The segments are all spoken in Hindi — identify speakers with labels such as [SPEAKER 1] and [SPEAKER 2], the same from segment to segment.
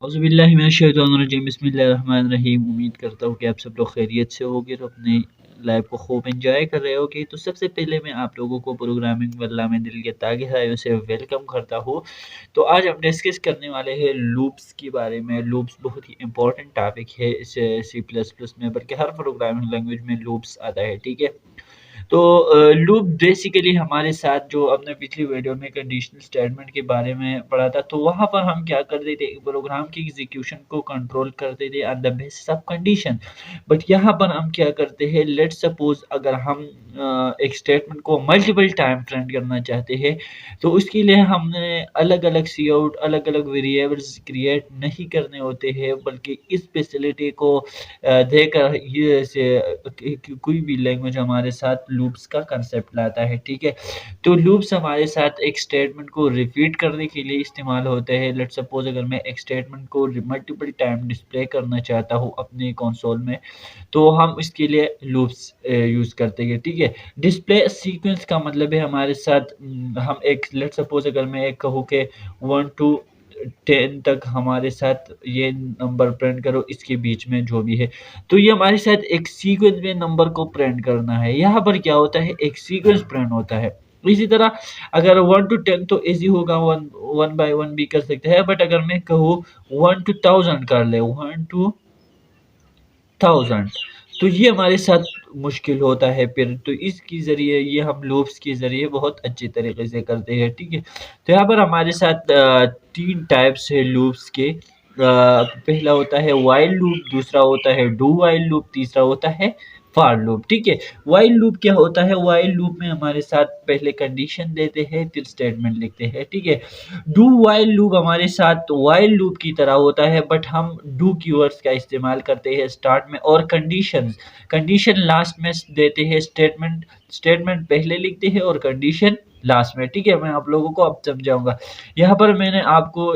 [SPEAKER 1] औज़ुबिल्लाहिमिनश्शैतानिर्रजीम बिस्मिल्लाहिर्रहमानिर्रहीम। उम्मीद करता हूँ कि आप सब लोग खैरियत से होगे और अपनी लाइफ को खूब एंजॉय कर रहे होगे। तो सबसे पहले मैं आप लोगों को प्रोग्रामिंग वल्लाह में दिल के गहराइयों से वेलकम करता हूँ। तो आज हम डिस्कस करने वाले हैं लूप्स के बारे में। लूप्स बहुत ही इंपॉर्टेंट टॉपिक है इस सी प्लस प्लस में, बल्कि हर प्रोग्रामिंग लैंग्वेज में लूप्स आता है, ठीक है। तो लूप बेसिकली हमारे साथ जो हमने पिछली वीडियो में कंडीशनल स्टेटमेंट के बारे में पढ़ा था, तो वहाँ पर हम क्या करते थे, प्रोग्राम की एग्जीक्यूशन को कंट्रोल करते थे on the basis of condition. But यहाँ पर हम क्या करते हैं, लेट्स सपोज अगर हम एक स्टेटमेंट को मल्टीपल टाइम प्रिंट करना चाहते हैं, तो उसके लिए हमने अलग अलग सी आउट अलग अलग वेरिएबल्स क्रिएट नहीं करने होते हैं, बल्कि इस फैसिलिटी को देकर ये से कोई भी लैंग्वेज हमारे साथ लूप्स का कंसेप्ट लाता है, ठीक है। तो लूप्स हमारे साथ एक स्टेटमेंट को रिपीट करने के लिए इस्तेमाल होते हैं। लेट्स सपोज अगर मैं एक स्टेटमेंट को मल्टीपल टाइम डिस्प्ले करना चाहता हूँ अपने कंसोल में, तो हम इसके लिए लूप्स यूज़ करते हैं, ठीक है। डिस्प्ले सीक्वेंस का मतलब है हमारे साथ हम एक लेट्स सपोज अगर मैं एक कहूँ कि 1 टू 10 तक हमारे साथ ये नंबर प्रिंट करो, इसके बीच में जो भी है, तो ये हमारे साथ एक सीक्वेंस में नंबर को प्रिंट करना है। यहाँ पर क्या होता है, एक सीक्वेंस प्रिंट होता है। इसी तरह अगर 1 टू 10 तो इजी होगा, वन वन बाय वन भी कर सकते हैं, बट अगर मैं कहूँ 1 टू 1000 कर ले, 1 टू 1000, तो ये हमारे साथ मुश्किल होता है फिर। तो इसके ज़रिए ये हम लूप्स के ज़रिए बहुत अच्छे तरीके से करते हैं, ठीक है। तो यहाँ पर हमारे साथ 3 टाइप्स है लूप्स के। पहला होता है व्हाइल लूप, दूसरा होता है डू व्हाइल लूप, तीसरा होता है फॉर लूप, ठीक है। व्हाइल लूप क्या होता है, व्हाइल लूप में हमारे साथ पहले कंडीशन देते हैं फिर स्टेटमेंट लिखते हैं, ठीक है। डू व्हाइल लूप हमारे साथ व्हाइल लूप की तरह होता है, बट हम डू कीवर्ड्स का इस्तेमाल करते हैं स्टार्ट में, और कंडीशन लास्ट में देते हैं। स्टेटमेंट पहले लिखते हैं और कंडीशन लास्ट में, ठीक है। मैं आप लोगों को अब समझाऊंगा। यहाँ पर मैंने आपको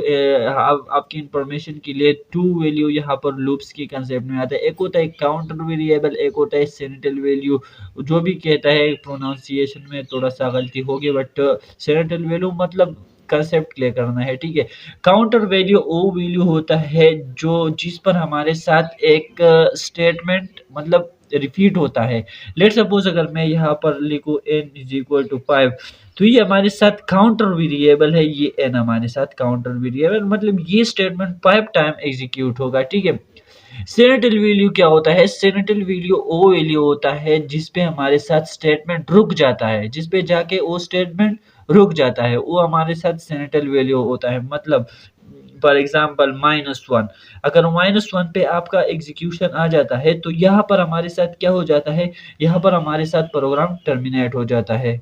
[SPEAKER 1] आपकी इंफॉर्मेशन के लिए टू वैल्यू यहाँ पर लूप्स की कंसेप्ट में आता है। एक होता है काउंटर वेरिएबल, एक होता है सेनेटल वैल्यू। जो भी कहता है, प्रोनाउंसिएशन में थोड़ा सा गलती होगी, बट सेनेटल वैल्यू मतलब कंसेप्ट क्लियर करना है, ठीक है। काउंटर वैल्यू वो वैल्यू होता है जो जिस पर हमारे साथ एक स्टेटमेंट मतलब रिपीट होता है। लेट सपोज अगर मैं यहाँ पर लिखूँ n इज इक्वल टू 5, तो ये हमारे साथ काउंटर वेरिएबल है। ये n हमारे साथ काउंटर वेरिएबल मतलब ये स्टेटमेंट 5 टाइम एग्जीक्यूट होगा, ठीक है। सेनेटल वैल्यू क्या होता है, सेनेटल वैल्यू वो वैल्यू होता है जिस पे हमारे साथ स्टेटमेंट रुक जाता है, जिस पे जाके वो स्टेटमेंट रुक जाता है, वो हमारे साथ सेनेटल वैल्यू होता है। मतलब फॉर एग्जाम्पल -1, अगर -1 पे आपका एग्जीक्यूशन आ जाता है, तो यहाँ पर हमारे साथ क्या हो जाता है, यहाँ पर हमारे साथ प्रोग्राम टर्मिनेट हो जाता है।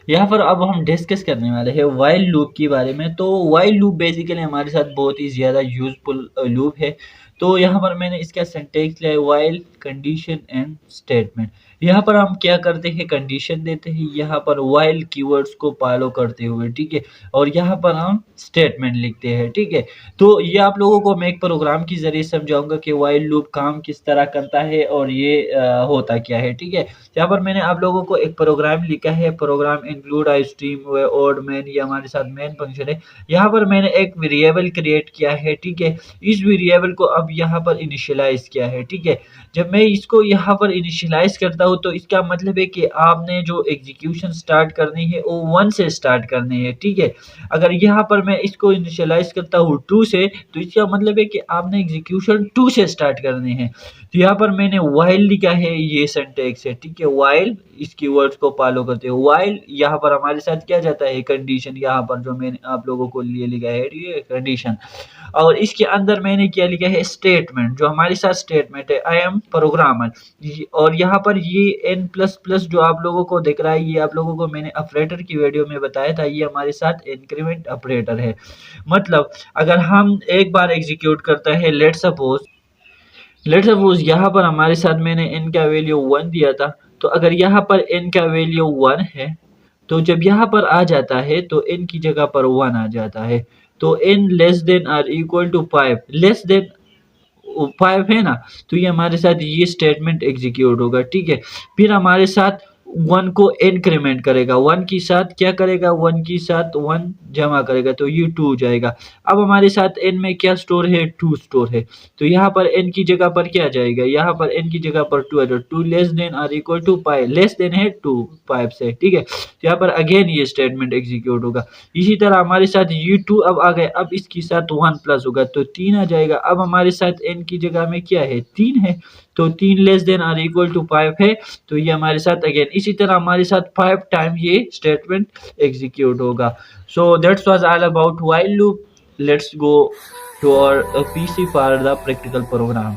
[SPEAKER 1] यहाँ पर अब हम डिस्कस करने वाले हैं व्हाइल लूप के बारे में। तो व्हाइल लूप बेसिकली हमारे साथ बहुत ही ज़्यादा यूजफुल लूप है। तो यहाँ पर मैंने इसका सिंटैक्स लिया है, व्हाइल कंडीशन एंड स्टेटमेंट। यहाँ पर हम क्या करते हैं, कंडीशन देते हैं यहाँ पर व्हाइल कीवर्ड्स को फॉलो करते हुए, ठीक है। और यहाँ पर हम स्टेटमेंट लिखते हैं, ठीक है। तो ये आप लोगों को मैं एक प्रोग्राम के ज़रिए समझाऊंगा कि व्हाइल लूप काम किस तरह करता है और ये होता क्या है, ठीक है। यहाँ पर मैंने आप लोगों को एक प्रोग्राम लिखा है, प्रोग्राम इंक्लूड आई स्ट्रीम व ओड मेन, ये हमारे साथ मेन फंक्शन है। यहाँ पर मैंने एक वेरिएबल क्रिएट किया है, ठीक है। इस वेरिएबल को अब यहाँ पर इनिशियलाइज किया है, ठीक है। जब मैं इसको यहाँ पर इनिशियलाइज करता हूँ, तो इसका मतलब है कि आपने जो एग्जीक्यूशन स्टार्ट करनी है वो 1 से स्टार्ट करनी है, ठीक है। अगर यहाँ पर मैं इसको इनिशियलाइज करता हूँ 2 से, तो इसका मतलब है कि आपने एग्जीक्यूशन 2 से स्टार्ट करनी है। तो यहाँ पर मैंने व्हाइल लिखा है, ये सिंटैक्स है, ठीक है। व्हाइल इस कीवर्ड्स को फॉलो करते हैं। व्हाइल यहाँ पर हमारे साथ क्या जाता है, कंडीशन, यहाँ पर जो मैंने आप लोगों को लिए लिखा है ये कंडीशन, और इसके अंदर मैंने क्या लिखा है, स्टेटमेंट, जो हमारे साथ स्टेटमेंट है, आई एम प्रोग्रामर। और यहाँ पर ये n प्लस प्लस जो आप लोगों को दिख रहा है, ये आप लोगों को मैंने ऑपरेटर की वीडियो में बताया था, ये हमारे साथ इंक्रीमेंट ऑपरेटर है। मतलब अगर हम एक बार एग्जीक्यूट करता है, लेट्स सपोज यहाँ पर हमारे साथ मैंने n का वैल्यू 1 दिया था, तो अगर यहाँ पर n का वैल्यू 1 है, तो जब यहाँ पर आ जाता है तो n की जगह पर 1 आ जाता है। तो n लेस देन और इक्वल टू 5, लेस देन 5 है ना, तो ये हमारे साथ ये स्टेटमेंट एग्जीक्यूट होगा, ठीक है। फिर हमारे साथ वन को इंक्रीमेंट करेगा, वन के साथ क्या करेगा, वन के साथ वन जमा करेगा तो ये टू हो जाएगा। अब हमारे साथ एन में क्या स्टोर है, टू स्टोर है, तो यहाँ पर एन की जगह पर क्या जाएगा, यहाँ पर एन की जगह पर टू है, तो two less than or equal to pi, less than है टू पाइप से, ठीक है। तो यहाँ पर अगेन ये स्टेटमेंट एग्जीक्यूट होगा। इसी तरह हमारे साथ यू टू अब आ गए, अब इसके साथ वन प्लस होगा तो तीन आ जाएगा। अब हमारे साथ एन की जगह में क्या है, तीन है, तो तीन less than or equal to five है, तो ये हमारे साथ अगेन इसी तरह हमारे साथ 5 टाइम ये स्टेटमेंट एग्जीक्यूट होगा। So that's was all about while loop. Let's go to our PC for the practical program.